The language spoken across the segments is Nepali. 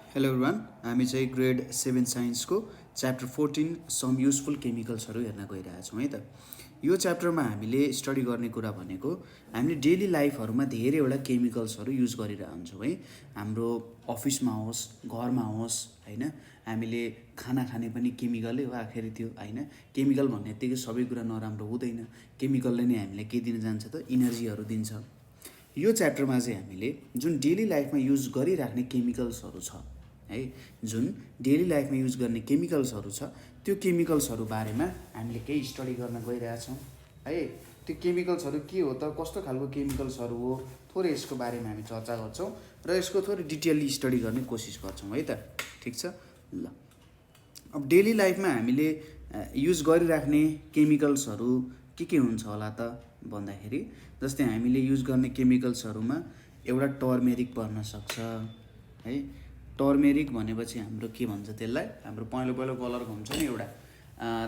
हेलो एभ्रिवान, हामी चाहिँ ग्रेड 7 साइन्सको च्याप्टर 14 सम युजफुल केमिकल्सहरू हेर्न गइरहेछौँ है त। यो च्याप्टरमा हामीले स्टडी गर्ने कुरा भनेको हामीले डेली लाइफहरूमा धेरैवटा केमिकल्सहरू युज गरिरहन्छौँ है। हाम्रो अफिसमा होस्, घरमा होस् होइन, हामीले खाना खाने पनि केमिकलै हो आखिर त्यो होइन। केमिकल भन्ने बित्तिकै सबै कुरा नराम्रो हुँदैन। केमिकलले नै हामीलाई के दिन जान्छ त, इनर्जीहरू दिन्छ। यो च्याप्टरमा चाहिँ हामीले जुन डेली लाइफमा युज गरिराख्ने केमिकल्सहरू छ है, जुन डेली लाइफमा युज गर्ने केमिकल्सहरू छ, त्यो केमिकल्सहरू बारेमा हामीले केही स्टडी गर्न गइरहेछौँ है। त्यो केमिकल्सहरू के हो त, कस्तो खालको केमिकल्सहरू हो, थोरै यसको बारेमा हामी चर्चा गर्छौँ र यसको थोरै डिटेलली स्टडी गर्ने कोसिस गर्छौँ है त। ठिक छ ल। अब डेली लाइफमा हामीले युज गरिराख्ने केमिकल्सहरू के हुन्छ होला त भन्दाखेरि, जस्तै हामीले युज गर्ने केमिकल्सहरूमा एउटा टर्मेरिक पर्न सक्छ है। टर्मेरिक भनेपछि हाम्रो के भन्छ त्यसलाई, हाम्रो पहेँलो पहेँलो कलरको हुन्छ नि एउटा,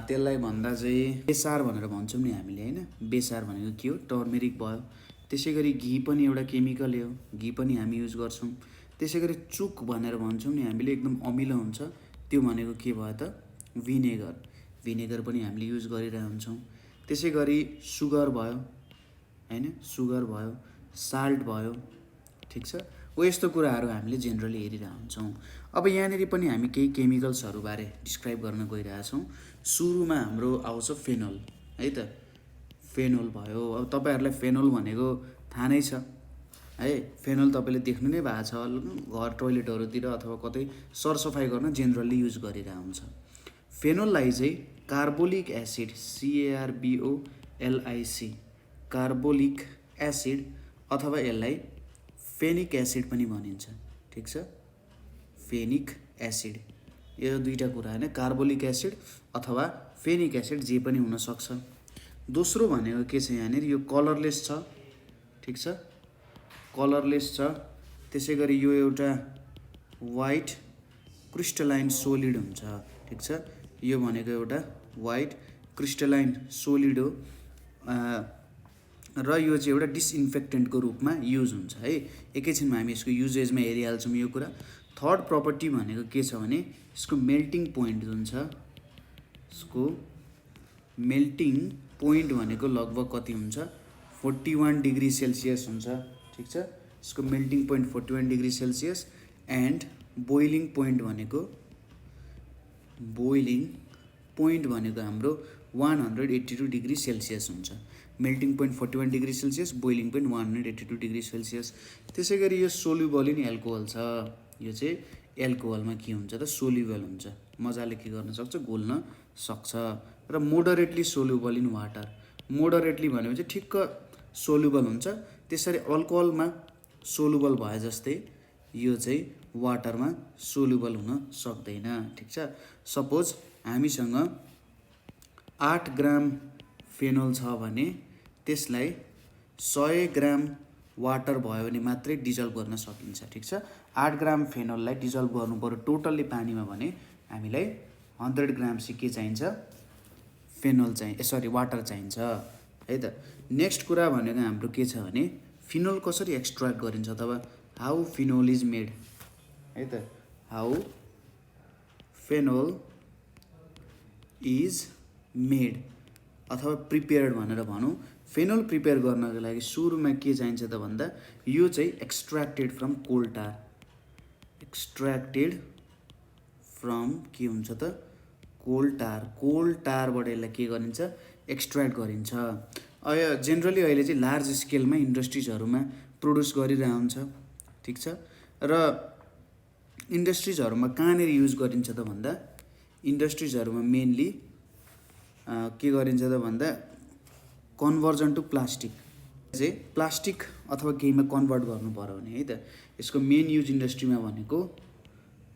त्यसलाई भन्दा चाहिँ बेसार भनेर भन्छौँ नि हामीले होइन। बेसार भनेको के हो, टर्मेरिक भयो। त्यसै गरी घी पनि एउटा केमिकल हो, घी पनि हामी युज गर्छौँ। त्यसै गरी चुक भनेर भन्छौँ नि हामीले, एकदम अमिलो हुन्छ, त्यो भनेको के भयो त, भिनेगर। भिनेगर पनि हामीले युज गरिरहन्छौँ। त्यसै गरी सुगर भयो होइन, सुगर भयो, साल्ट भयो। ठिक छ, हो यस्तो कुराहरू हामीले जेनरली हेरिरहन्छौँ। अब यहाँनिर पनि हामी केही केमिकल्सहरूबारे डिस्क्राइब गर्न गइरहेछौँ। सुरुमा हाम्रो आउँछ फेनोल है त। फेनोल भयो। अब तपाईँहरूलाई फेनोल भनेको थाहा नै छ है। फेनोल तपाईँले देख्नु नै भएको छ घर टोइलेटहरूतिर अथवा कतै सरसफाइ गर्न जेनरली युज गरिरहेको हुन्छ। फेनोललाई चाहिँ carbolic acid, CARBOLIC, carbolic acid अथवा यसलाई फेनिक एसिड पनि भनिन्छ। ठिक छ, फेनिक एसिड, यो दुईवटा कुरा होइन, कार्बोलिक एसिड अथवा फेनिक एसिड जे पनि हुनसक्छ। दोस्रो भनेको के छ यहाँनिर, यो कलरलेस छ। ठिक छ, कलरलेस छ। त्यसै गरी यो एउटा वाइट क्रिस्टलाइन सोलिड हुन्छ। ठिक छ, यो भनेको एउटा वाइट क्रिस्टलाइन सोलिड हो र यो चाहिँ एउटा डिसइन्फेक्टेन्टको रूपमा युज हुन्छ है। एकैछिनमा हामी यसको युजेजमा हेरिहाल्छौँ यो कुरा। थर्ड प्रपर्टी भनेको के छ भने, यसको मेल्टिङ पोइन्ट जुन छ, यसको मेल्टिङ पोइन्ट भनेको लगभग कति हुन्छ, 41 डिग्री सेल्सियस हुन्छ। ठिक छ, यसको melting point 41 degree Celsius and boiling point भनेको हाम्रो 182 डिग्री सेल्सियस हुन्छ। Melting point 41 degree Celsius, boiling point 182 degree Celsius. त्यसै गरी यो सोल्युबल इन एल्कोहल छ। यो चाहिँ एल्कोहलमा के हुन्छ त, सोल्युबल हुन्छ, मजाले के गर्न सक्छ, घुल्न सक्छ। र moderately soluble in water. Moderately भनेपछि ठिक्क सोल्युबल हुन्छ। त्यसरी अल्कोहलमा सोल्युबल भए जस्तै यो चाहिँ वाटरमा सोल्युबल हुन सक्दैन। ठिक छ, सपोज हामीसँग 8 ग्राम फेनोल छ भने त्यसलाई 100 ग्राम वाटर भयो भने मात्रै डिजल्भ गर्न सकिन्छ। ठिक छ, 8 ग्राम फेनोललाई डिजल्भ गर्नु पऱ्यो टोटल्ली पानीमा भने हामीलाई 100 ग्राम चाहिँ के चाहिन्छ, फेनोल वाटर चाहिन्छ है त। नेक्स्ट कुरा भनेको हाम्रो के छ भने, फिनोल कसरी एक्सट्र्याक्ट गरिन्छ अथवा हाउ फिनोल इज मेड है त। हाउ फेनोल इज मेड अथवा प्रिपेयर्ड भनेर भनौँ। फेनोल प्रिपेयर गर्नको लागि सुरुमा के चाहिन्छ त भन्दा, यो चाहिँ extracted from coal tar. Extracted from के हुन्छ त, कोल टार। कोल टारबाट यसलाई के गरिन्छ, एक्सट्र्याक्ट गरिन्छ। जेनरली अहिले चाहिँ लार्ज स्केलमा इन्डस्ट्रिजहरूमा प्रड्युस गरिरहेको हुन्छ। ठिक छ, र इन्डस्ट्रिजहरूमा कहाँनिर युज गरिन्छ त भन्दा, इन्डस्ट्रिजहरूमा मेनली के गरिन्छ त भन्दा, कन्भर्जन टु प्लास्टिक चाहिँ प्लास्टिक अथवा केहीमा कन्भर्ट गर्नु पऱ्यो भने है त, यसको मेन युज इन्डस्ट्रीमा भनेको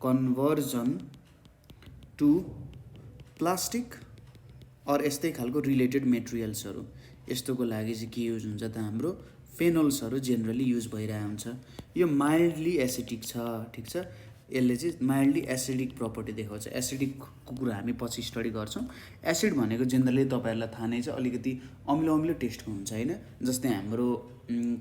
कन्भर्जन टु प्लास्टिक अर यस्तै खालको रिलेटेड मेटेरियल्सहरू, यस्तोको लागि चाहिँ के युज हुन्छ त, हाम्रो फेनोल्सहरू जेनरली युज भइरहेको हुन्छ। यो माइल्डली एसिडिक छ। ठिक छ, यसले चाहिँ माइल्डली एसिडिक प्रपर्टी देखाउँछ। एसिडिकको कुरा हामी पछि स्टडी गर्छौँ। एसिड भनेको जेनरली तपाईँहरूलाई थाहा नै छ, अलिकति अमिलो अमिलो टेस्टको हुन्छ होइन। जस्तै हाम्रो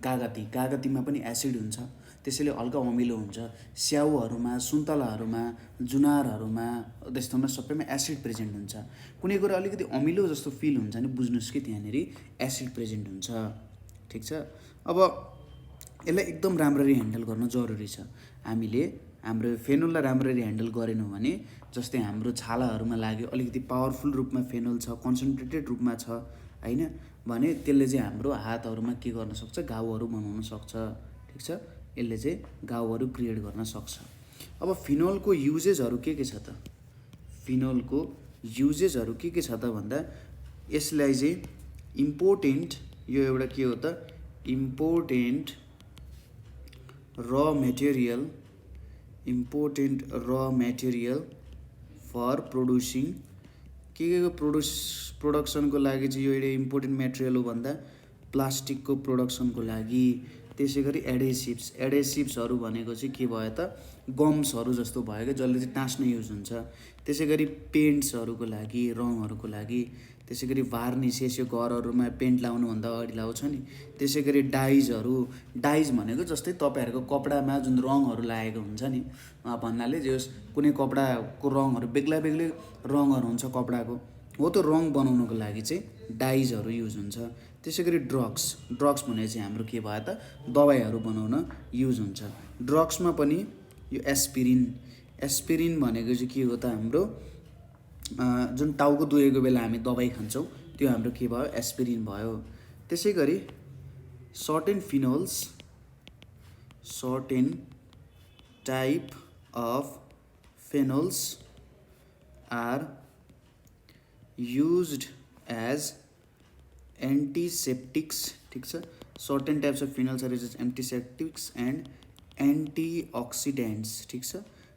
कागती, कागतीमा पनि एसिड हुन्छ। त्यसैले हल्का अमिलो हुन्छ। स्याउहरूमा, सुन्तलाहरूमा, जुनारहरूमा त्यस्तोमा सबैमा एसिड प्रेजेन्ट हुन्छ। कुनै कुरा अलिकति अमिलो जस्तो फिल हुन्छ भने बुझ्नुहोस् कि त्यहाँनिर एसिड प्रेजेन्ट हुन्छ। ठिक छ। अब यसलाई एकदम राम्ररी ह्यान्डल गर्न जरुरी छ। हामीले हाम्रो फेनोललाई राम्ररी ह्यान्डल गरेनौँ भने जस्तै हाम्रो छालाहरूमा लाग्यो, अलिकति पावरफुल रूपमा फेनोल छ, कन्सन्ट्रेटेड रूपमा छ होइन भने त्यसले चाहिँ हाम्रो हातहरूमा के गर्न सक्छ, घाउहरू बनाउन सक्छ। ठिक छ। यसले चाहिँ घाउहरू क्रिएट गर्न सक्छ। अब फिनोलको युजेसहरू के छ त? फिनोलको युजेसहरू के छ त भन्दा यसलाई चाहिँ इम्पोर्टेन्ट, यो एउटा के हो त, इम्पोर्टेन्ट र मेटेरियल फर प्रोड्युसिङ, के प्रोडक्सनको लागि चाहिँ यो एउटा इम्पोर्टेन्ट मेटेरियल हो भन्दा प्लास्टिकको प्रोडक्सनको लागि। त्यसै गरी एडेसिभ्सहरू भनेको चाहिँ के भयो त, गम्सहरू जस्तो भयो क्या, जसले चाहिँ टाँस्न युज हुन्छ। त्यसै गरी पेन्ट्सहरूको लागि, रङहरूको लागि। त्यसै गरी वार्निसेस, यो घरहरूमा पेन्ट लाउनुभन्दा अगाडि लाउँछ नि। त्यसै गरी डाइज भनेको जस्तै तपाईँहरूको कपडामा जुन रङहरू लागेको हुन्छ नि, भन्नाले जे कुनै कपडाको रङहरू बेग्लै रङहरू हुन्छ कपडाको, हो त्यो रङ बनाउनको लागि चाहिँ डाइजहरू युज हुन्छ। त्यसै गरी ड्रग्स भने चाहिँ हाम्रो के भयो त, दबाईहरू बनाउन युज हुन्छ। ड्रग्समा पनि यो एस्पिरिन भनेको चाहिँ के हो त, हाम्रो जुन टाउको दुखेको बेला हामी दबाई खान्छौँ त्यो हाम्रो के भयो, एस्पिरिन भयो। त्यसै गरी certain type of phenols are used as antiseptics. ठिक छ। Certain types of phenols are used as antiseptics and antioxidants. ठिक छ।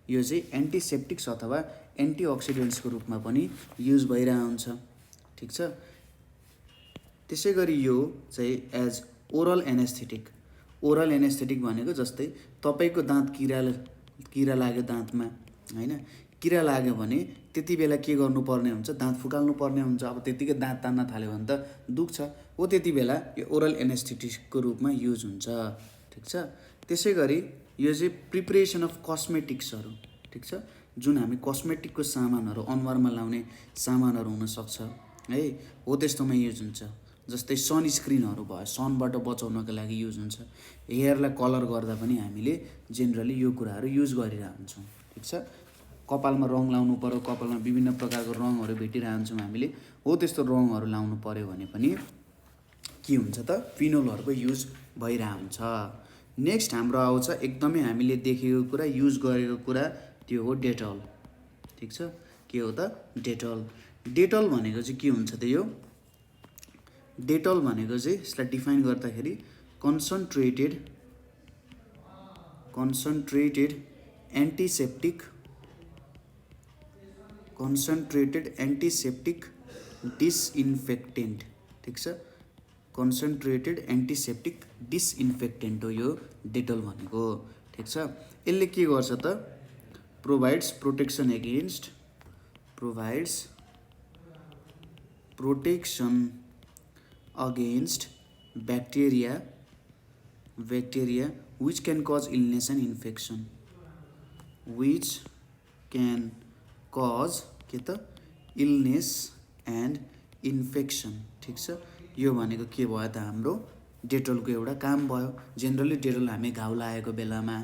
यो चाहिँ एन्टिसेप्टिक्स अथवा एन्टिअक्सिडेन्ट्सको रूपमा पनि युज भइरहेको हुन्छ। ठिक छ। त्यसै गरी यो चाहिँ एज ओरल एनेस्थेटिक भनेको जस्तै तपाईँको दाँत किरा लाग्यो दाँतमा होइन, किरा लाग्यो भने त्यति बेला के गर्नुपर्ने हुन्छ, दाँत फुकाल्नु पर्ने हुन्छ। अब त्यतिकै दाँत तान्न थाल्यो भने त दुख्छ, हो त्यति बेला यो ओरल एनेस्थेटिक्सको रूपमा युज हुन्छ। ठिक छ। त्यसै गरी यो चाहिँ प्रिपरेसन अफ कस्मेटिक्सहरू। ठिक छ। जुन हामी कस्मेटिकको सामानहरू, अनुहारमा लाउने सामानहरू हुनसक्छ है, हो त्यस्तोमा युज हुन्छ। जस्तै सनस्क्रिनहरू भयो, सनबाट बचाउनको लागि युज हुन्छ। हेयरलाई कलर गर्दा पनि हामीले जेनरली यो कुराहरू युज गरिरहेको हुन्छौँ। ठिक छ। कपालमा रङ लाउनु पऱ्यो, कपालमा विभिन्न प्रकारको रङहरू भेटिरहेको हुन्छौँ हामीले, हो त्यस्तो रङहरू लाउनु पऱ्यो भने पनि के हुन्छ त, फिनोलहरूको युज भइरहेको हुन्छ। नेक्स्ट हाम्रो आउँछ एकदमै हामीले देखेको कुरा, युज गरेको कुरा, त्यो हो डेटल। ठिक छ। के हो त, डेटल भनेको चाहिँ के हुन्छ त, यो डेटल भनेको चाहिँ यसलाई डिफाइन गर्दाखेरि कन्सन्ट्रेटेड एन्टिसेप्टिक डिसइन्फेक्टेन्ट। ठिक छ। कन्सन्ट्रेटेड एन्टिसेप्टिक डिसइन्फेक्टेन्ट हो यो डेटल भनेको। ठिक छ। यसले के गर्छ त, provides protection against bacteria which can cause illness and infection, के त, इलनेस एन्ड इन्फेक्सन। ठिक छ। यो भनेको के भयो त, हाम्रो डेटलको एउटा काम भयो। जेनरली डेटल हामी घाउ लागेको बेलामा,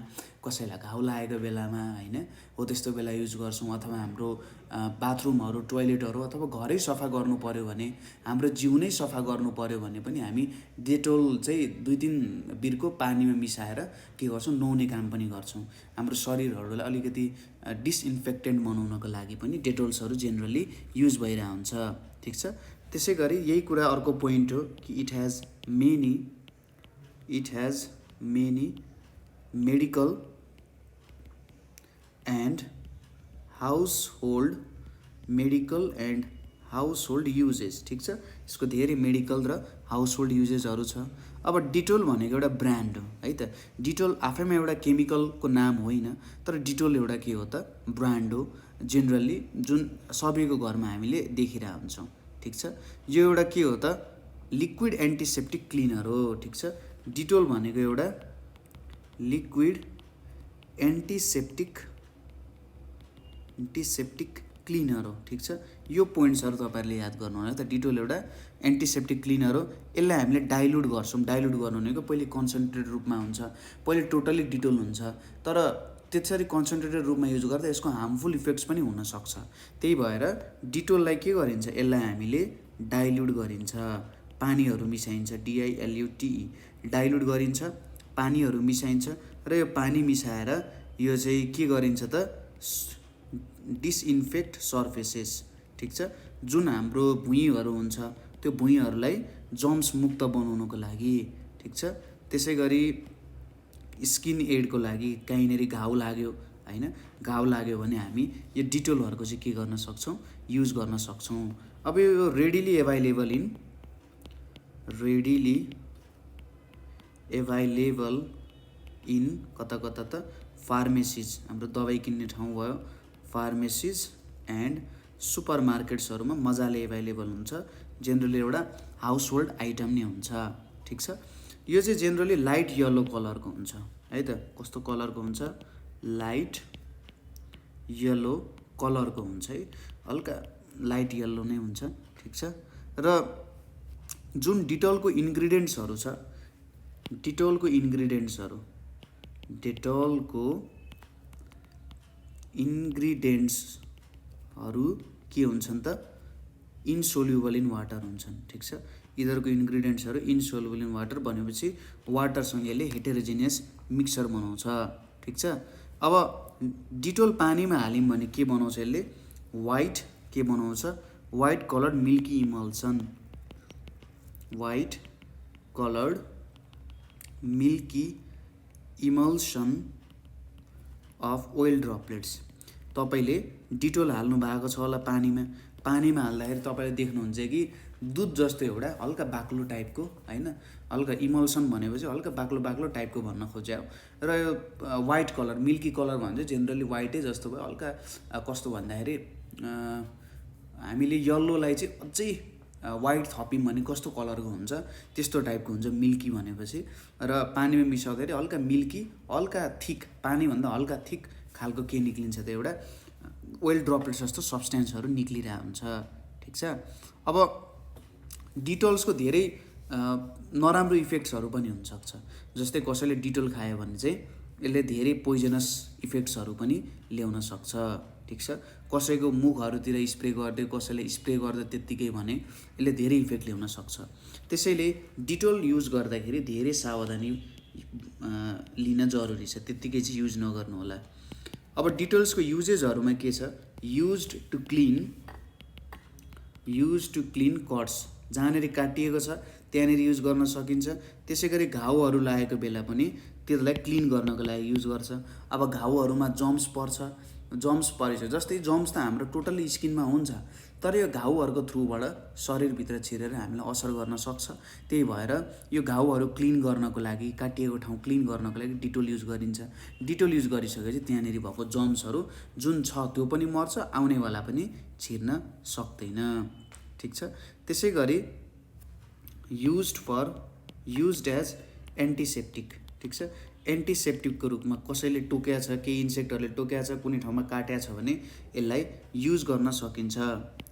कसैलाई घाउ लागेको बेलामा होइन, हो त्यस्तो बेला युज गर्छौँ। अथवा हाम्रो बाथरुमहरू, टोइलेटहरू अथवा घरै सफा गर्नु पऱ्यो भने, हाम्रो जिउ नै सफा गर्नु पऱ्यो भने पनि हामी डेटल चाहिँ 2-3 बिर्को पानीमा मिसाएर के गर्छौँ, नुहाउने काम पनि गर्छौँ। हाम्रो शरीरहरूलाई अलिकति डिसइन्फेक्टेन्ट बनाउनको लागि पनि डेटल्सहरू जेनरली युज भइरहेको हुन्छ। ठिक छ। त्यसै गरी यही कुरा अर्को पोइन्ट हो कि it has many medical and household uses. ठिक छ। यसको धेरै मेडिकल र हाउसहोल्ड युजेसहरू छ। अब डिटोल भनेको एउटा ब्रान्ड हो है त। डिटोल आफैमा एउटा केमिकलको नाम होइन, तर डिटोल एउटा के हो त, ब्रान्ड हो जेनरली, जुन सबैको घरमा हामीले देखिरहेको हुन्छौँ। ठिक छ। यो एउटा के हो त, लिक्विड एन्टिसेप्टिक क्लिनर हो। ठिक छ। डिटोल भनेको एउटा लिक्विड एन्टिसेप्टिक क्लिनर हो। ठिक छ, यो पोइन्ट्सहरू तपाईँहरूले याद गर्नु होला। त डिटोल एउटा एन्टिसेप्टिक क्लिनर हो। यसलाई हामीले डाइल्युट गर्छौँ। डाइल्युट गर्नु भनेको पहिले कन्सन्ट्रेटेड रूपमा हुन्छ, पहिले टोटल्ली डिटोल हुन्छ, तर त्यसरी कन्सन्ट्रेटेड रूपमा युज गर्दा यसको हार्मफुल इफेक्ट्स पनि हुनसक्छ। त्यही भएर डिटोललाई के गरिन्छ, यसलाई हामीले डाइल्युट गरिन्छ, पानीहरू मिसाइन्छ, DILUTE, डाइल्युट गरिन्छ, पानीहरू मिसाइन्छ र यो पानी मिसाएर यो चाहिँ के गरिन्छ त, डिसइन्फेक्ट सर्फेसेस। ठिक छ, जुन हाम्रो भुइँहरू हुन्छ त्यो भुइँहरूलाई जम्स मुक्त बनाउनको लागि। ठिक छ, त्यसै गरी स्किन एडको लागि कहीँनेरि घाउ लाग्यो होइन, घाउ लाग्यो भने हामी यो डिटोलहरूको चाहिँ के गर्न सक्छौँ, युज गर्न सक्छौँ। अब यो रेडिली एभाइलेबल इन कता कता त फार्मेसिज, हाम्रो दबाई किन्ने ठाउँ भयो, फार्मेसिज एन्ड सुपर मार्केट्सहरूमा मजाले एभाइलेबल हुन्छ। जेनरली एउटा हाउस होल्ड आइटम नै हुन्छ। ठिक छ, यो चाहिँ जेनरली लाइट येलो कलरको हुन्छ है त। कस्तो कलरको हुन्छ, लाइट येलो कलरको हुन्छ है, हल्का लाइट येलो नै हुन्छ। ठिक छ, र जुन डिटोलको इन्ग्रिडियन्ट्सहरू छ, डेटोलको इन्ग्रिडियन्ट्सहरू के हुन्छन् त, इन्सोल्युबल इन वाटर हुन्छन्। ठिक छ, यिनीहरूको इन्ग्रिडियन्ट्सहरू इन्सोल्युबल इन वाटर भनेपछि वाटरसँग यसले हेटेरोजेनियस मिक्सर बनाउँछ। ठिक छ, अब डिटोल पानीमा हाल्यौँ भने के बनाउँछ यसले, वाइट के बनाउँछ, white coloured milky emulsion, white coloured milky emulsion of oil droplets. तपाईँले डिटोल हाल्नु भएको छ होला पानीमा हाल्दाखेरि तपाईँले देख्नुहुन्छ कि दुध जस्तो एउटा हल्का बाक्लो टाइपको होइन, हल्का इमल्सन भनेपछि हल्का बाक्लो टाइपको भन्न खोज्यो। र यो वाइट कलर मिल्की कलर भन्छ, जेनरली वाइटै जस्तो भयो, हल्का कस्तो भन्दाखेरि हामीले यल्लोलाई चाहिँ अझै वाइट थप्यौँ भने कस्तो कलरको हुन्छ त्यस्तो टाइपको हुन्छ मिल्की भनेपछि। र पानीमा मिसाउँदाखेरि हल्का मिल्की, हल्का थिक, पानीभन्दा हल्का थिक खालको के निक्लिन्छ त, एउटा ओइल ड्रपलेट्स जस्तो सब्सटेन्सहरू निक्लिरहेको हुन्छ। ठिक छ, अब डिटोल्सको धेरै नराम्रो इफेक्ट्सहरू पनि हुनसक्छ। जस्तै कसैले डिटोल खायो भने चाहिँ यसले धेरै पोइजनस इफेक्ट्सहरू पनि ल्याउन सक्छ। ठिक छ, कसैको मुखहरूतिर स्प्रे गर्दै, कसैले स्प्रे गर्दा त्यत्तिकै भने यसले धेरै इफेक्ट ल्याउन सक्छ। त्यसैले डिटोल युज गर्दाखेरि धेरै सावधानी लिन जरुरी छ, त्यत्तिकै चाहिँ युज नगर्नु होला। अब डिटोल्सको युजेसहरूमा के छ, युज्ड टु क्लिन कट्स, जहाँनिर काटिएको छ त्यहाँनिर युज गर्न सकिन्छ। त्यसै गरी घाउहरू लागेको बेला पनि त्यसलाई क्लिन गर्नको लागि युज गर्छ। अब घाउहरूमा जम्स परेछ, जस्तै जम्स त हाम्रो टोटल्ली स्किनमा हुन्छ, तर यो घाउहरूको थ्रुबाट शरीरभित्र छिरेर हामीलाई असर गर्न सक्छ। त्यही भएर यो घाउहरू क्लिन गर्नको लागि, काटिएको ठाउँ क्लिन गर्नको लागि डिटोल युज गरिन्छ। डिटोल युज गरिसकेपछि त्यहाँनिर भएको जम्सहरू जुन छ त्यो पनि मर्छ, आउनेवाला पनि छिर्न सक्दैन। ठिक छ, त्यसै गरी युज्ड एज एन्टिसेप्टिक। ठिक छ, एन्टिसेप्टिकको रूपमा कसैले टोक्या छ, केही इन्सेक्टहरूले टोक्या छ, कुनै ठाउँमा काट्या छ भने यसलाई युज गर्न सकिन्छ।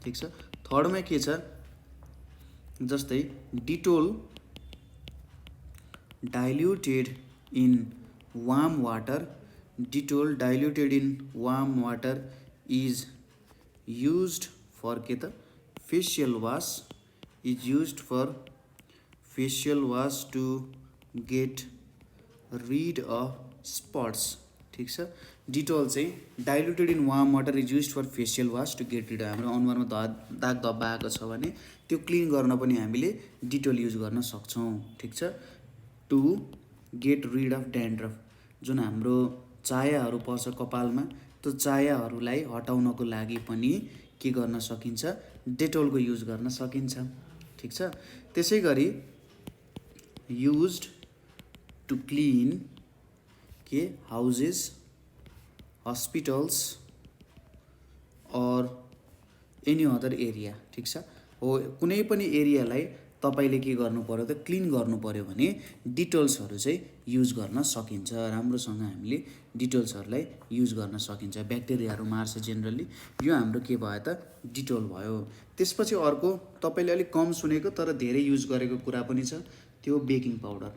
ठिक छ, थर्डमा के छ, जस्तै Dettol diluted in warm water is used for के त, facial wash to get rid of spots. ठिक छ, डिटोल चाहिँ diluted in warm water is used for facial wash to get rid, हाम्रो अनुहारमा दाग धब्बा आएको छ भने त्यो क्लिन गर्न पनि हामीले डिटोल युज गर्न सक्छौँ। ठिक छ, to get rid of dandruff, जुन हाम्रो चायाहरू पर्छ कपालमा, त्यो चायाहरूलाई हटाउनको लागि पनि के गर्न सकिन्छ, डेटोलको युज गर्न सकिन्छ। ठिक छ, त्यसै गरी युज्ड टु क्लिन के हाउसेस, हस्पिटल्स और एनी अदर एरिया। ठिक छ, हो कुनै पनि एरियालाई तपाईँले के गर्नु पर्यो त क्लिन गर्नु पर्यो भने डिटोल्सहरू चाहिँ युज गर्न सकिन्छ। राम्रोसँग हामीले डिटोल्सहरूलाई युज गर्न सकिन्छ, ब्याक्टेरियाहरू मार्छ जेनरली। यो हाम्रो के भयो त डिटोल भयो। त्यसपछि अर्को तपाईँले अलिक कम सुनेको तर धेरै युज गरेको कुरा पनि छ, त्यो बेकिङ पाउडर।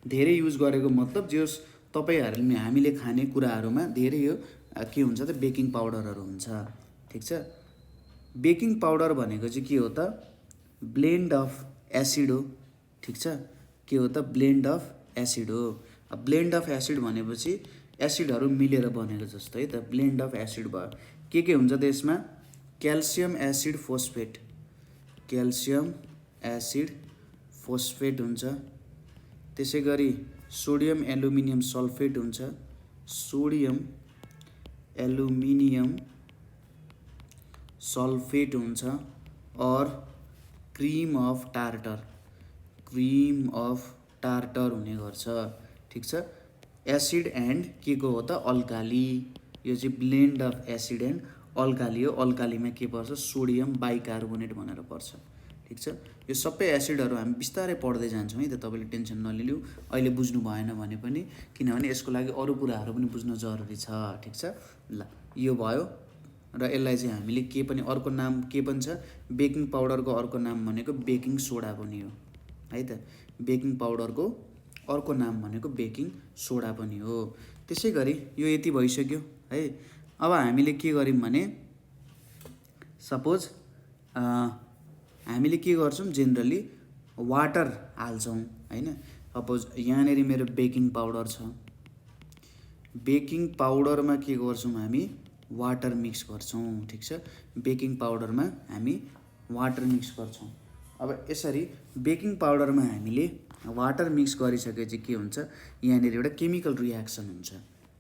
धेरै युज गरेको मतलब जो तपाईँहरूले हामीले खाने कुराहरूमा धेरै यो के हुन्छ त बेकिङ पाउडरहरू हुन्छ, ठिक छ। बेकिङ पाउडर भनेको चाहिँ के हो त ब्लेन्ड अफ एसिड हो, ठिक छ। के हो त ब्लेन्ड अफ एसिड हो। ब्लेन्ड अफ एसिड भनेपछि एसिडहरू मिलेर बनेको जस्तो है त, ब्लेन्ड अफ एसिड भयो। के हुन्छ त यसमा calcium acid phosphate, calcium acid phosphate हुन्छ। त्यसै गरी सोडियम एल्युमिनियम सल्फेट हुन्छ, सोडियम एल्युमिनियम सल्फेट हुन्छ। और cream of tartar, cream of tartar हुने गर्छ, ठिक छ। एसिड एन्ड के को हो त अल्काली। यो चाहिँ blend of acid and alkali हो। अल्कालीमा के पर्छ सोडियम बाइकार्बोनेट भनेर पर्छ, ठिक छ। यो सबै एसिडहरू हामी बिस्तारै पढ्दै जान्छौँ है त, तपाईँले टेन्सन नलिनु अहिले बुझ्नु भएन भने पनि, किनभने यसको लागि अरू कुराहरू पनि बुझ्न जरुरी छ, ठिक छ। ल यो भयो। र यसलाई चाहिँ हामीले के पनि अर्को नाम के पनि छ बेकिङ पाउडरको अर्को नाम भनेको बेकिङ सोडा पनि हो है त। बेकिङ पाउडरको अर्को नाम भनेको बेकिङ सोडा पनि हो। त्यसै गरी यो यति भइसक्यो है। अब हामीले के गर्यौँ भने सपोज हामीले के गर्छौँ जेनरली वाटर हाल्छौँ हैन। सपोज यहाँनिर मेरो बेकिङ पाउडर छ, बेकिङ पाउडरमा के गर्छौँ हामी वाटर मिक्स गर्छौँ, ठिक छ। बेकिङ पाउडरमा हामी वाटर मिक्स गर्छौँ। अब यसरी बेकिङ पाउडरमा हामीले वाटर मिक्स गरिसकेपछि के हुन्छ यहाँनिर एउटा केमिकल रियाक्सन हुन्छ,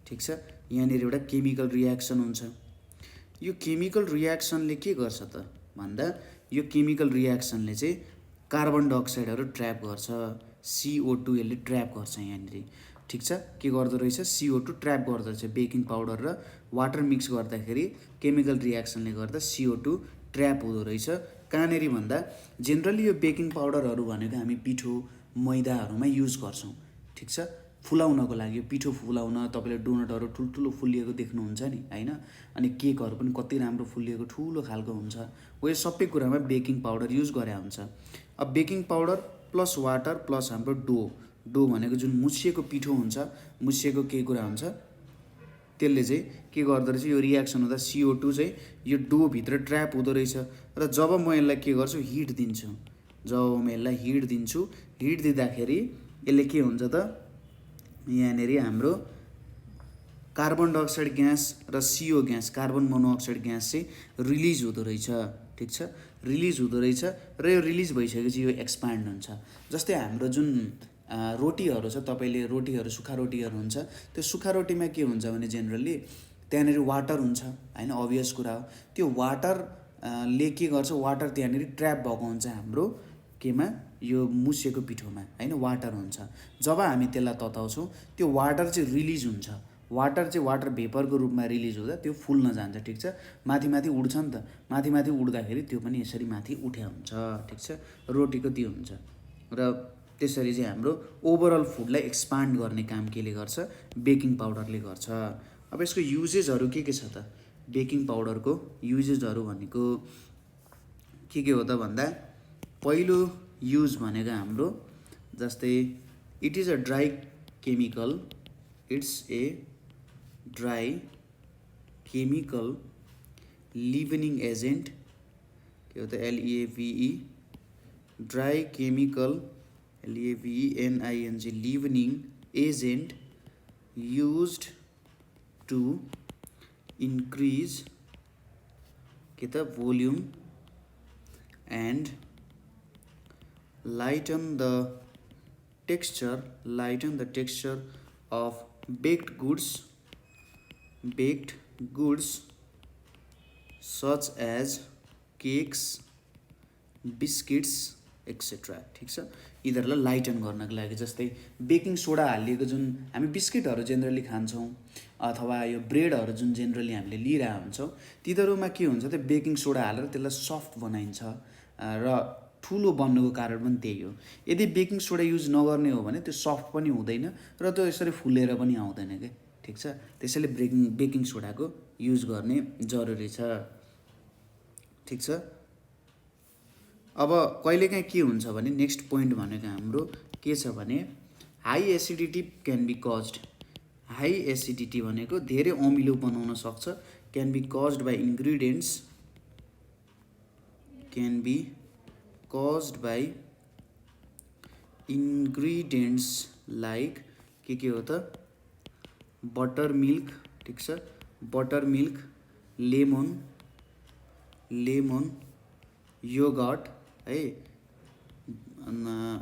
ठिक छ। यहाँनिर एउटा केमिकल रियाक्सन हुन्छ। यो केमिकल रियाक्सनले के गर्छ त भन्दा यो केमिकल रियाक्सनले चाहिँ कार्बन डाइअक्साइडहरू ट्र्याप गर्छ, CO2 यसले ट्र्याप गर्छ यहाँनिर, ठिक छ। के गर्दो रहेछ CO2 ट्र्याप गर्दो रहेछ। बेकिङ पाउडर र वाटर मिक्स गर्दाखेरि केमिकल रियाक्सनले गर्दा CO2 ट्र्याप हुँदो रहेछ। कहाँनिर भन्दा जेनरली यो बेकिङ पाउडरहरू भनेको हामी पिठो मैदाहरूमा युज गर्छौँ, ठिक छ। फुलाउनको लागि पिठो फुलाउन तपाईँले डोनटहरू ठुल्ठुलो फुलिएको देख्नुहुन्छ नि हैन। अनि केकहरू पनि कति राम्रो फुलिएको ठुलो खालको हुन्छ, हो यो सबै कुरामा बेकिङ पाउडर युज गरे हुन्छ। अब baking powder plus water plus हाम्रो डो भनेको जुन मुछिएको पिठो हुन्छ, मुछिएको केही कुरा हुन्छ, त्यसले चाहिँ के गर्दो रहेछ यो रियाक्सन हुँदा CO2 चाहिँ यो डोभित्र ट्र्याप हुँदो रहेछ। र जब म यसलाई के गर्छु हिट दिन्छु, जब म यसलाई हिट दिन्छु, हिट दिँदाखेरि यसले के हुन्छ त यहाँनिर हाम्रो कार्बन डाइअक्साइड ग्यास र CO gas carbon monoxide gas चाहिँ रिलिज हुँदो रहेछ, ठिक छ। रिलिज हुँदो रहेछ र यो रिलिज भइसकेपछि यो एक्सपान्ड हुन्छ। जस्तै हाम्रो जुन रोटीहरू छ, तपाईँले रोटीहरू सुक्खा रोटीहरू हुन्छ, त्यो सुक्खा रोटीमा के हुन्छ भने जेनरली त्यहाँनिर वाटर हुन्छ हैन, अभियस कुरा हो। त्यो वाटरले के गर्छ वाटर त्यहाँनिर ट्र्याप भएको हुन्छ हाम्रो केमा यो मुछिएको पिठोमा हैन, वाटर हुन्छ। जब हामी त्यसलाई तताउँछौँ त्यो वाटर चाहिँ रिलिज हुन्छ। वाटर चाहिँ वाटर भेपरको रूपमा रिलिज हुँदा त्यो फुल्न जान्छ, ठिक छ। माथि माथि उड्छ नि त, माथि माथि उड्दाखेरि त्यो पनि यसरी माथि उठ्या हुन्छ, ठिक छ। रोटीको त्यो हुन्छ। र त्यसरी चाहिँ हाम्रो ओभरअल फुडलाई एक्सपान्ड गर्ने काम केले गर्छ बेकिङ पाउडरले गर्छ। अब यसको युजेसहरू के छ त बेकिङ पाउडरको युजेसहरू भनेको के हो त भन्दा पहिलो युज भनेको हाम्रो जस्तै it is a dry chemical, it's a dry chemical leavening agent, के हो त LEAVE dry chemical LEAVENING leavening agent used to increase के त volume and lighten the texture of baked goods such as cakes, biscuits, etc, ठिक छ। यिनीहरूलाई लाइटन गर्नको लागि जस्तै बेकिङ सोडा हालिएको जुन हामी बिस्किटहरू जेनरली खान्छौँ अथवा यो ब्रेडहरू जुन जेनरली हामीले लिइरहेको हुन्छौँ, तिनीहरूमा के हुन्छ त बेकिङ सोडा हालेर त्यसलाई सफ्ट बनाइन्छ र ठुलो बन्नुको कारण पनि त्यही हो। यदि बेकिङ सोडा युज नगर्ने हो भने त्यो सफ्ट पनि हुँदैन र त्यो यसरी फुलेर पनि आउँदैन क्या, ठिक छ। त्यसैले बेकिङ सोडाको युज गर्ने जरुरी छ, ठिक छ। अब कहिलेकाहीँ के हुन्छ भने नेक्स्ट पोइन्ट भनेको हाम्रो के छ भने high acidity can be caused. High acidity भनेको धेरै अमिलो बनाउन सक्छ, can be caused by ingredients, can be caused by ingredients like के हो त बटर मिल्क, ठिक छ, बटर मिल्क, लेमन, योगर्ट है,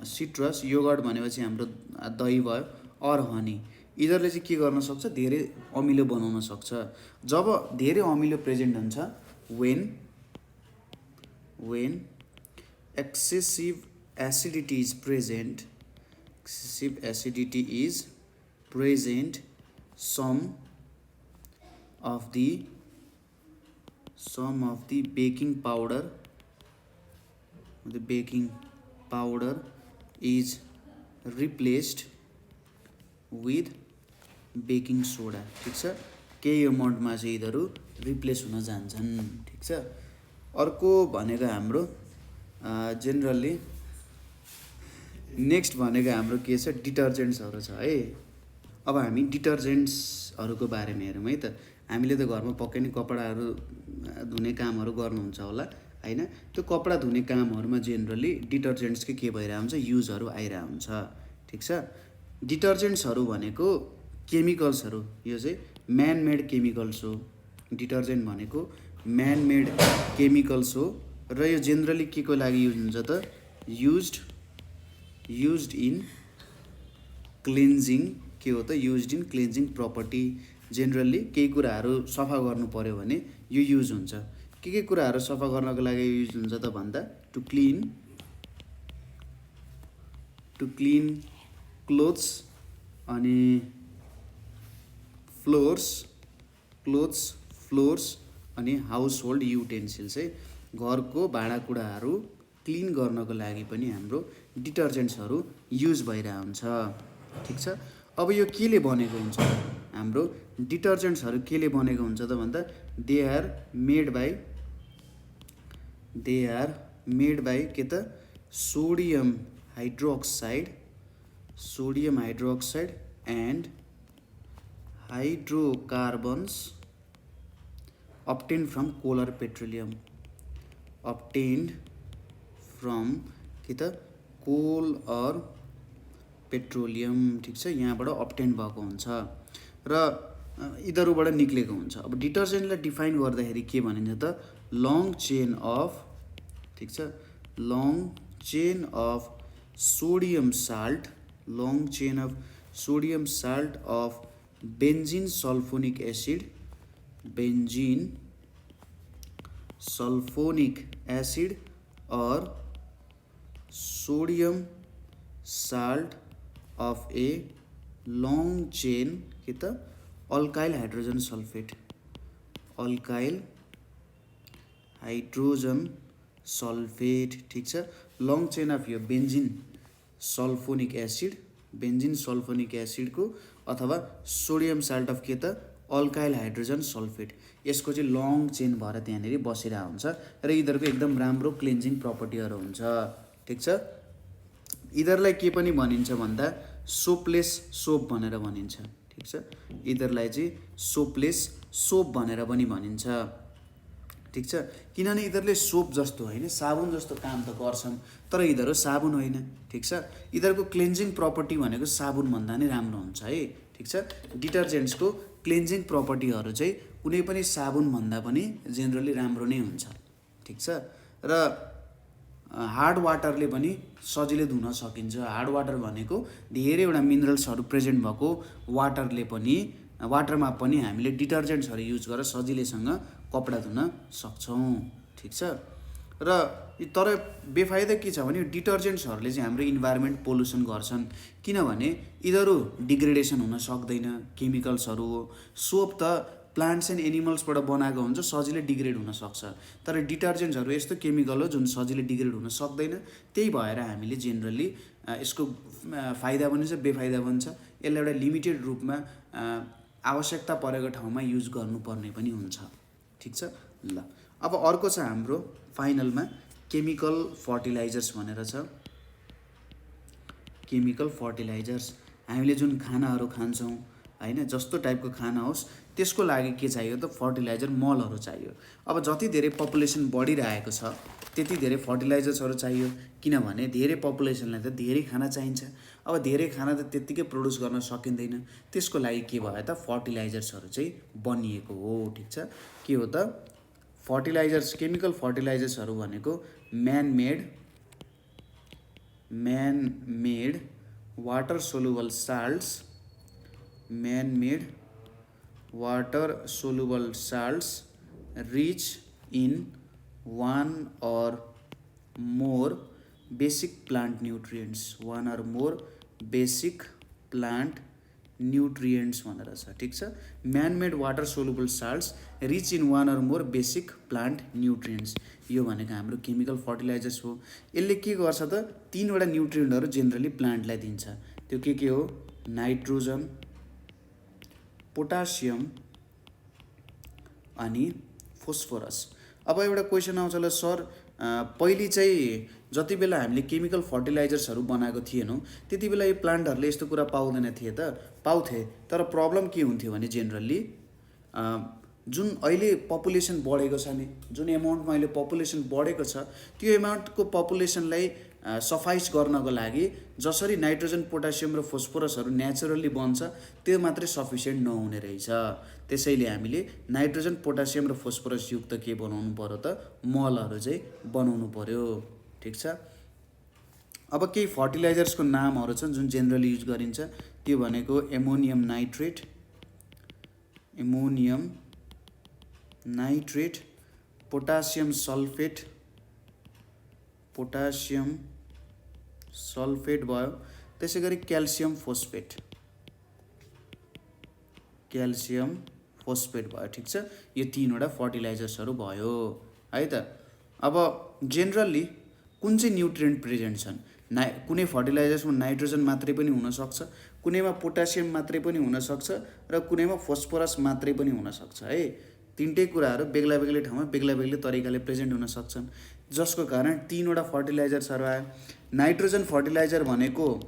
सिट्रस, योगर्ट भनेपछि हाम्रो दही भयो, अर हनी, यिनीहरूले चाहिँ के गर्न सक्छ धेरै अमिलो बनाउन सक्छ। जब धेरै अमिलो प्रेजेन्ट हुन्छ when excessive acidity is present, some of the baking powder is replaced with baking soda, ठिक छ। केही अमाउन्टमा चाहिँ यिनीहरू रिप्लेस हुन जान्छन्, ठिक छ। अर्को भनेको हाम्रो जेनरली नेक्स्ट भनेको हाम्रो के छ डिटर्जेन्ट्सहरू छ है। अब हामी डिटर्जेन्ट्सहरूको बारेमा हेरौँ है त। हामीले त घरमा पक्कै नै कपडाहरू धुने कामहरू गर्नुहुन्छ होला हैन। त्यो कपडा धुने कामहरूमा जेनरली डिटर्जेन्ट्सकै के भइरहेको हुन्छ युजहरू आइरहेको हुन्छ, ठिक छ। डिटर्जेन्ट्सहरू भनेको केमिकल्सहरू, यो चाहिँ म्यान मेड केमिकल्स हो। डिटर्जेन्ट भनेको म्यान मेड केमिकल्स हो र यो जेनरली के को लागि युज हुन्छ त युज्ड इन क्लिन्जिङ, के हो त used in cleansing property. Generally केही कुराहरू सफा गर्नु पर्यो भने यो युज हुन्छ। के कुराहरू सफा गर्नको लागि युज हुन्छ त भन्दा टु क्लिन क्लोथ्स अनि फ्लोर्स अनि हाउस होल्ड युटेन्सिल्स है, घरको भाँडाकुँडाहरू क्लिन गर्नको लागि पनि हाम्रो डिटर्जेन्ट्सहरू युज भइरहेको हुन्छ, ठिक छ। अब यो केले बनेको हुन्छ हाम्रो डिटर्जेन्ट्सहरू केले बनेको हुन्छ त भन्दा दे आर मेड बाई के त sodium hydroxide and hydrocarbons obtained from coal or petroleum, के त कोल और पेट्रोलियम, ठिक छ। यहाँबाट अप्टेन भएको हुन्छ र यिनीहरूबाट निक्लेको हुन्छ। अब डिटर्जेन्टलाई डिफाइन गर्दाखेरि के भनिन्छ त लङ चेन अफ, ठिक छ, long chain of sodium salt of benzene sulphonic acid और sodium salt of a long chain के त अल्काइल हाइड्रोजन सल्फेट, ठिक छ। लङ चेन अफ यो बेन्जिन सल्फोनिक एसिड को अथवा सोडियम साल्ट अफ के त अल्काइल हाइड्रोजन सल्फेट, यसको चाहिँ लङ चेन भएर त्यहाँनिर बसिरहेको हुन्छ र यिनीहरूको एकदम राम्रो क्लिन्जिङ प्रपर्टीहरू हुन्छ, ठिक छ। यिनीहरूलाई के पनि भनिन्छ भन्दा सोपलेस सोप भनेर भनिन्छ, ठिक छ। यिनीहरूलाई चाहिँ सोपलेस सोप भनेर पनि भनिन्छ, ठिक छ। किनभने यिनीहरूले सोप जस्तो होइन साबुन जस्तो काम त गर्छन् तर यिनीहरू साबुन होइन, ठिक छ। यिनीहरूको क्लिन्जिङ प्रपर्टी भनेको साबुनभन्दा नै राम्रो हुन्छ है, ठिक छ। डिटर्जेन्ट्सको क्लिन्जिङ प्रपर्टीहरू चाहिँ कुनै पनि साबुनभन्दा पनि जेनरली राम्रो नै हुन्छ, ठिक छ। र हार्ड वाटरले पनि सजिलै धुन सकिन्छ। हार्ड वाटर भनेको धेरैवटा मिनरल्सहरू प्रेजेन्ट भएको वाटरमा पनि हामीले डिटर्जेन्ट्सहरू युज गरेर सजिलैसँग कपडा धुन सक्छौँ, ठिक छ। र तर बेफाइदा के छ भने डिटर्जेन्ट्सहरूले चाहिँ हाम्रो इन्भाइरोमेन्ट पोल्युसन गर्छन्, किनभने यिनीहरू डिग्रेडेसन हुन सक्दैन, केमिकल्सहरू हो। सोप त प्लान्ट्स एन्ड एनिमल्सबाट बनाएको हुन्छ, सजिलै डिग्रेड हुनसक्छ। तर डिटर्जेन्ट्सहरू यस्तो केमिकल हो जुन सजिलै डिग्रेड हुन सक्दैन। त्यही भएर हामीले जेनरली यसको फाइदा पनि छ, बेफाइदा पनि छ। यसलाई एउटा लिमिटेड रूपमा आवश्यकता परेको ठाउँमा युज गर्नुपर्ने पनि हुन्छ। ठिक छ ल। अब अर्को छ हाम्रो फाइनलमा केमिकल फर्टिलाइजर्स भनेर छ। केमिकल फर्टिलाइजर्स हामीले जुन खानाहरू खान्छौँ हैन, जस्तो टाइपको खाना होस् त्यसको लागि के चाहियो त फर्टिलाइजर, मलहरू चाहियो। अब जति धेरै पपुलेसन बढिरहेको छ त्यति धेरै फर्टिलाइजर्सहरू चाहियो, किनभने धेरै पपुलेसनलाई त धेरै खाना चाहिन्छ। अब धेरै खाना त त्यत्तिकै प्रड्युस गर्न सकिँदैन, त्यसको लागि के भयो त फर्टिलाइजर्सहरू चाहिँ बनिएको हो। ठिक छ, के हो त फर्टिलाइजर्स, केमिकल फर्टिलाइजर्सहरू भनेको man made water soluble salts, rich in one or more basic plant nutrients, भनेर छ। ठिक छ, man made water soluble salts rich in one or more basic plant nutrients, यो भनेको हाम्रो केमिकल फर्टिलाइजर्स हो। यसले के गर्छ त 3वटा न्युट्रिएन्टहरू जेनरली प्लान्टलाई दिन्छ। त्यो के हो? नाइट्रोजन, पोटासियम अनि फोस्फोरस। अब एउटा क्वेसन आउँछ ल सर, पहिले चाहिँ जति बेला हामीले केमिकल फर्टिलाइजर्सहरू बनाएको थिएनौँ त्यति बेला यो प्लान्टहरूले यस्तो कुरा पाउँदैन थिए त? पाउँथे, तर प्रब्लम के हुन्थ्यो भने जेनरली जुन अहिले पपुलेसन बढेको छ नि, जुन एमाउन्टमा अहिले पपुलेसन बढेको छ त्यो एमाउन्टको पपुलेसनलाई सफाइस गर्नको लागि जसरी नाइट्रोजन, पोटासियम र फोस्फोरसहरू नेचुरली बन्छ त्यो मात्रै सफिसियन्ट नहुने रहेछ। त्यसैले हामीले नाइट्रोजन, पोटासियम र फोस्फोरस युक्त के बनाउनु पर्यो त मलहरू चाहिँ बनाउनु पर्यो। ठिक छ, अब केही फर्टिलाइजर्सको नामहरू छन् जुन जेनरली युज गरिन्छ। त्यो भनेको एमोनियम नाइट्रेट, पोटासियम सल्फेट भयो, त्यसै गरी क्याल्सियम फोस्फेट भयो। ठिक छ, यो 3वटा फर्टिलाइजर्सहरू भयो है त। अब जेनरली कुन चाहिँ न्युट्रिएन्ट प्रेजेन्ट छन्? कुनै फर्टिलाइजर्समा नाइट्रोजन मात्रै पनि हुनसक्छ, कुनैमा पोटासियम मात्रै पनि हुनसक्छ र कुनैमा फोस्फोरस मात्रै पनि हुनसक्छ है। तिनटै कुराहरू बेग्ला बेग्लै ठाउँमा बेग्ला बेग्लै तरिकाले प्रेजेन्ट हुन सक्छन्, जसको कारण 3वटा फर्टिलाइजर्सहरू आयो। नाइट्रोजन फर्टिलाइजर भनेको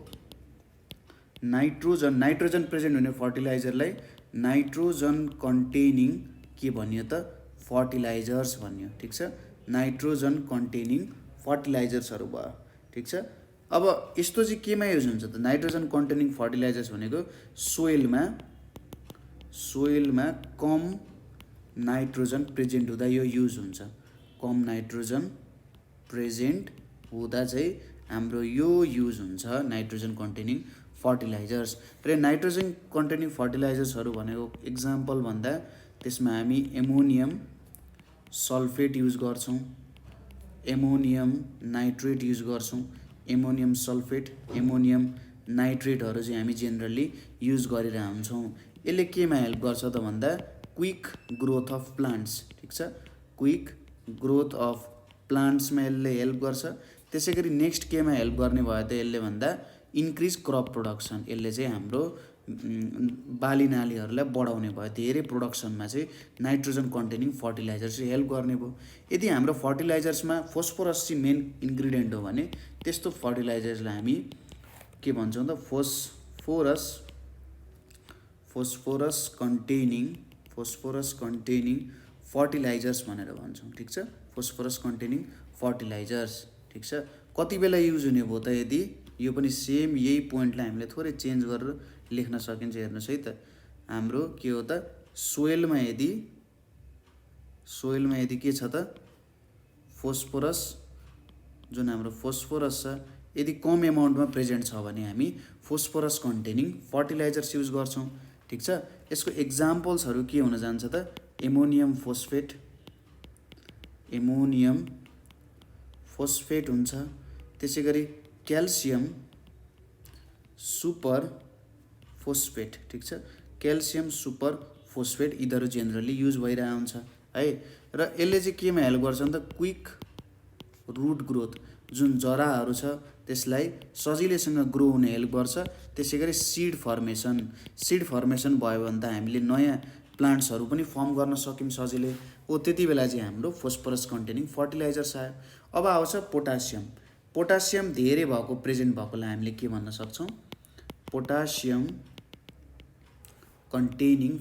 नाइट्रोजन प्रेजेन्ट हुने फर्टिलाइजरलाई नाइट्रोजन कन्टेनिङ के भनियो त फर्टिलाइजर्स भनियो। ठिक छ, नाइट्रोजन कन्टेनिङ फर्टिलाइजर्सहरू भयो। ठिक छ, अब यस्तो चाहिँ केमा युज हुन्छ त नाइट्रोजन कन्टेनिङ फर्टिलाइजर्स भनेको सोइलमा कम नाइट्रोजन प्रेजेन्ट हुँदा यो युज हुन्छ। कम नाइट्रोजन प्रेजेन्ट हुँदा चाहिँ हाम्रो यो युज हुन्छ नाइट्रोजन कन्टेनिङ फर्टिलाइजर्स। र नाइट्रोजन कन्टेनिङ फर्टिलाइजर्सहरू भनेको इक्जाम्पल भन्दा त्यसमा हामी एमोनियम सल्फेट युज गर्छौँ, एमोनियम नाइट्रेट युज गर्छौँ, एमोनियम सल्फेट, एमोनियम नाइट्रेटहरू चाहिँ हामी जेनरली युज गरेर हुन्छौँ। यसले केमा हेल्प गर्छ त भन्दा क्विक ग्रोथ अफ प्लान्ट्स। ठिक छ, क्विक ग्रोथ अफ प्लान्ट्समा यसले हेल्प गर्छ। त्यसै गरी नेक्स्ट केमा हेल्प गर्ने भयो त यसले भन्दा इन्क्रिज क्रप प्रोडक्सन। यसले चाहिँ हाम्रो बाली नालीहरूलाई बढाउने भयो, धेरै प्रोडक्सनमा चाहिँ नाइट्रोजन कन्टेनिङ फर्टिलाइजर चाहिँ हेल्प गर्ने भयो। यदि हाम्रो फर्टिलाइजर्समा फोस्फोरस चाहिँ मेन इन्ग्रिडियन्ट हो भने त्यस्तो फर्टिलाइजर्सलाई हामी के भन्छौँ त फोस्फोरस कन्टेनिङ फर्टिलाइजर्स भनेर भन्छौँ। ठिक छ, फोस्फोरस कन्टेनिङ फर्टिलाइजर्स। ठिक छ, कति बेला युज हुने भयो त? यदि यो पनि सेम यही पोइन्टलाई हामीले थोरै चेन्ज गरेर लेख्न सकिन्छ। हेर्नुहोस् है त, हाम्रो के हो त सोइलमा यदि के छ त फोस्फोरस, जुन हाम्रो फोस्फोरस छ यदि कम एमाउन्टमा प्रेजेन्ट छ भने हामी फोस्फोरस कन्टेनिङ फर्टिलाइजर्स युज गर्छौँ। ठिक छ, यसको एक्जाम्पल्सहरू के हुन जान्छ त एमोनियम फोस्फेट हुन्छ, त्यसै गरी क्याल्सियम सुपर फोस्फेट। ठिक छ, क्याल्सियम सुपर फोस्फेट यिनीहरू जेनरली युज भइरहेको हुन्छ है। र यसले चाहिँ केमा हेल्प गर्छ नि त, क्विक रुट ग्रोथ, जुन जराहरू छ त्यसलाई सजिलैसँग ग्रो हुने हेल्प गर्छ। त्यसै गरी सिड फर्मेसन भयो भने त हामीले नयाँ प्लान्ट्सहरू पनि फर्म गर्न सक्यौँ सजिलै। त्यति बेला चाहिँ हाम्रो फोस्फरस कन्टेनिङ फर्टिलाइजर्स आयो। अब आउँछ पोटासियम धेरै भएको प्रेजेन्ट भएकोलाई हामीले के भन्न सक्छौँ, पोटासियम कन्टेनिङ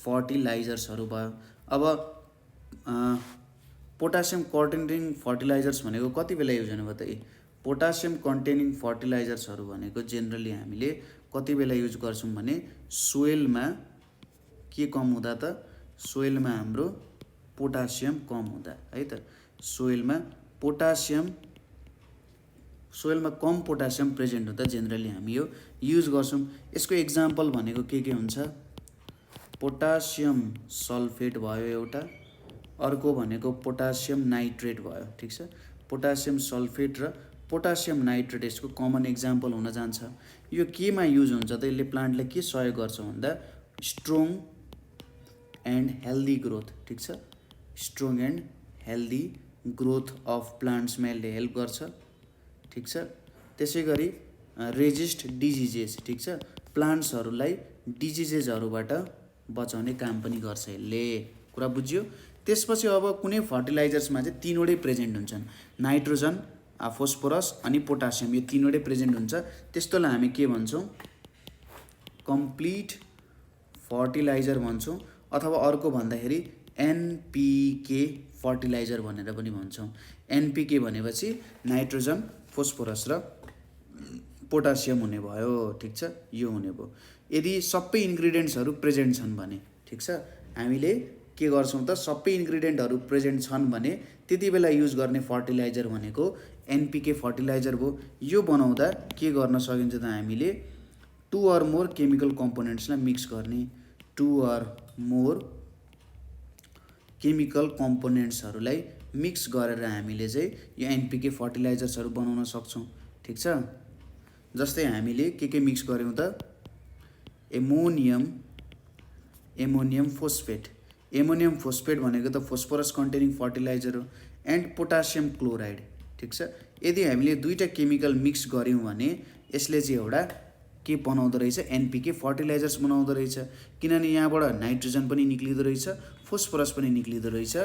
फर्टिलाइजर्सहरू भयो। अब पोटासियम कन्टेनिङ फर्टिलाइजर्स भनेको कति बेला युज हुने भयो त, पोटासियम कन्टेनिङ फर्टिलाइजर्सहरू भनेको जेनरली हामीले कति बेला युज गर्छौँ भने सोइलमा के कम हुँदा त, सोइलमा हाम्रो पोटासियम कम हुँदा है त, सोइलमा कम पोटासियम प्रेजेन्ट हुँदा जेनरली हामी यो युज गर्छौँ। यसको इक्जाम्पल भनेको के हुन्छ, पोटासियम सल्फेट भयो एउटा, अर्को भनेको पोटासियम नाइट्रेट भयो। ठिक छ, पोटासियम सल्फेट र पोटासियम नाइट्रेट यसको कमन इक्जाम्पल हुन जान्छ। यो केमा युज हुन्छ त, यसले प्लान्टलाई के सहयोग गर्छ भन्दा स्ट्रङ एन्ड हेल्दी ग्रोथ। ठिक छ, strong and healthy growth of प्लान्ट्समा यसले हेल्प गर्छ। ठिक छ, त्यसै गरी रेजिस्ट डिजिजेस, ठिक छ, प्लान्ट्सहरूलाई डिजिजेसहरूबाट बचाउने काम पनि गर्छ यसले, कुरा बुझ्यो। त्यसपछि अब कुनै फर्टिलाइजर्समा चाहिँ तीनवटै प्रेजेन्ट हुन्छन्, नाइट्रोजन, फोस्फोरस अनि पोटासियम, यो तीनवटै प्रेजेन्ट हुन्छ। त्यस्तोलाई हामी के भन्छौँ, कम्प्लिट फर्टिलाइजर भन्छौँ, अथवा अर्को भन्दाखेरि एनपिके फर्टिलाइजर भनेर पनि भन्छौँ। एनपिके भनेपछि नाइट्रोजन, फोस्फोरस र पोटासियम हुने भयो। ठिक छ, यो हुने भयो। यदि सबै इन्ग्रिडियन्ट्सहरू प्रेजेन्ट छन् भने, ठिक छ, हामीले के गर्छौँ त, सबै इन्ग्रिडियन्टहरू प्रेजेन्ट छन् भने त्यति बेला युज गर्ने फर्टिलाइजर भनेको एनपिके फर्टिलाइजर भयो। यो बनाउँदा के गर्न सकिन्छ त, हामीले 2 or more केमिकल कम्पोनेन्ट्सलाई मिक्स गर्ने, 2 or more केमिकल कम्पोनेन्ट्सहरूलाई मिक्स गरेर हामीले चाहिँ यो एनपिके फर्टिलाइजर्सहरू बनाउन सक्छौँ। ठिक छ, जस्तै हामीले के मिक्स गऱ्यौँ त, एमोनियम फोस्फेट भनेको त फोस्फोरस कन्टेनिङ फर्टिलाइजर हो, एन्ड पोटासियम क्लोराइड। ठिक छ, यदि हामीले दुईवटा केमिकल मिक्स गऱ्यौँ भने यसले चाहिँ एउटा के बनाउँदो रहेछ, एनपिके फर्टिलाइजर्स बनाउँदो रहेछ। किनभने यहाँबाट नाइट्रोजन पनि निक्लिँदो रहेछ, फोस्फोरस पनि निक्लिँदो रहेछ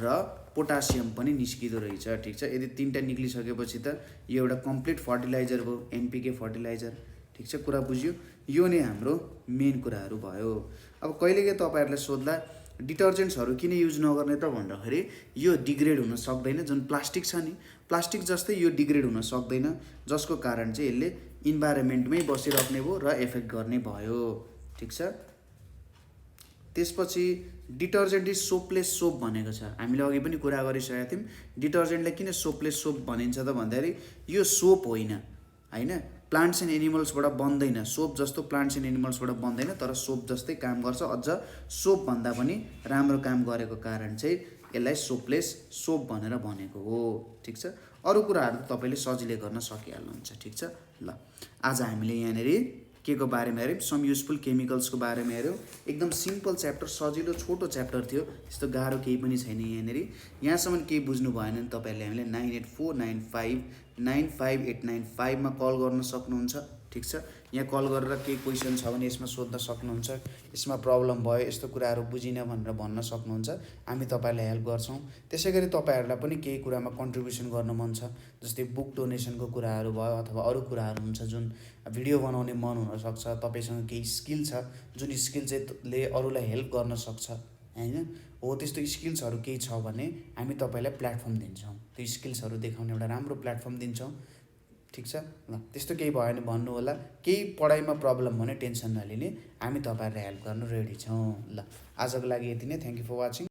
र पोटासियम पनि निस्किँदो रहेछ। ठिक छ, यदि तीनटा निक्लिसकेपछि त यो एउटा कम्प्लिट फर्टिलाइजर भयो, एनपिके फर्टिलाइजर। ठिक छ, कुरा बुझ्यो। यो नै हाम्रो मेन कुराहरू भयो। अब कहिलेकाहीँ तपाईँहरूलाई सोध्दा डिटर्जेन्ट्सहरू किन युज नगर्ने त भन्दाखेरि यो डिग्रेड हुन सक्दैन, जुन प्लास्टिक छ नि, प्लास्टिक जस्तै यो डिग्रेड हुन सक्दैन, जसको कारण चाहिँ यसले इन्भाइरोमेन्टमै बसिराख्ने भयो र इफेक्ट गर्ने भयो। ठिक छ, त्यसपछि डिटर्जेन्ट इज सोपलेस सोप भनेको छ। हामीले अघि पनि कुरा गरिसकेका थियौँ, डिटर्जेन्टलाई किन सोपलेस सोप भनिन्छ त भन्दाखेरि यो सोप होइन, प्लान्ट्स एन्ड एनिमल्सबाट बन्दैन, सोप जस्तो प्लान्ट्स एन्ड एनिमल्सबाट बन्दैन, तर सोप जस्तै काम गर्छ, अझ सोप भन्दा पनि राम्रो काम गरेको कारण चाहिँ यसलाई सोपलेस सोप भनेर भनेको हो। ठिक छ, अरू कुराहरू तपाईँले सजिलै गर्न सकिहाल्नुहुन्छ। ठिक छ, ल आज हामीले यहाँनिर के को बारेमा हेऱ्यौँ, सम युजफुल केमिकल्सको बारेमा हेऱ्यौँ। एकदम सिम्पल च्याप्टर, सजिलो छोटो च्याप्टर थियो, त्यस्तो गाह्रो केही पनि छैन यहाँनिर। यहाँसम्म केही बुझ्नु भएन भने तपाईँहरूले हामीलाई 9849595895मा कल गर्न सक्नुहुन्छ। ठिक छ, यहाँ कल गरेर केही क्वेसन छ भने यसमा सोध्न सक्नुहुन्छ, यसमा प्रब्लम भयो, यस्तो कुराहरू बुझिनँ भनेर भन्न सक्नुहुन्छ, हामी तपाईँहरूलाई हेल्प गर्छौँ। त्यसै गरी तपाईँहरूलाई पनि केही कुरामा कन्ट्रिब्युसन गर्न मन छ, जस्तै बुक डोनेसनको कुराहरू भयो, अथवा अरू कुराहरू हुन्छ जुन भिडियो बनाउने मन हुनसक्छ, तपाईँसँग केही स्किल छ जुन स्किल चाहिँ ले अरूलाई हेल्प गर्न सक्छ, हो त्यस्तो स्किल्सहरू केही छ भने हामी तपाईँलाई प्लेटफर्म दिन्छौँ, त्यो स्किल्सहरू देखाउने एउटा राम्रो प्लेटफर्म दिन्छौँ। ठिक छ, ल त्यस्तो केही भयो भने भन्नु होला। केही पढाइमा प्रब्लम भने टेन्सन नलिने, हामी तपाईँहरूलाई हेल्प गर्न रेडी छौँ। ल आजको लागि यति नै, थ्याङ्क यू फर वाचिङ।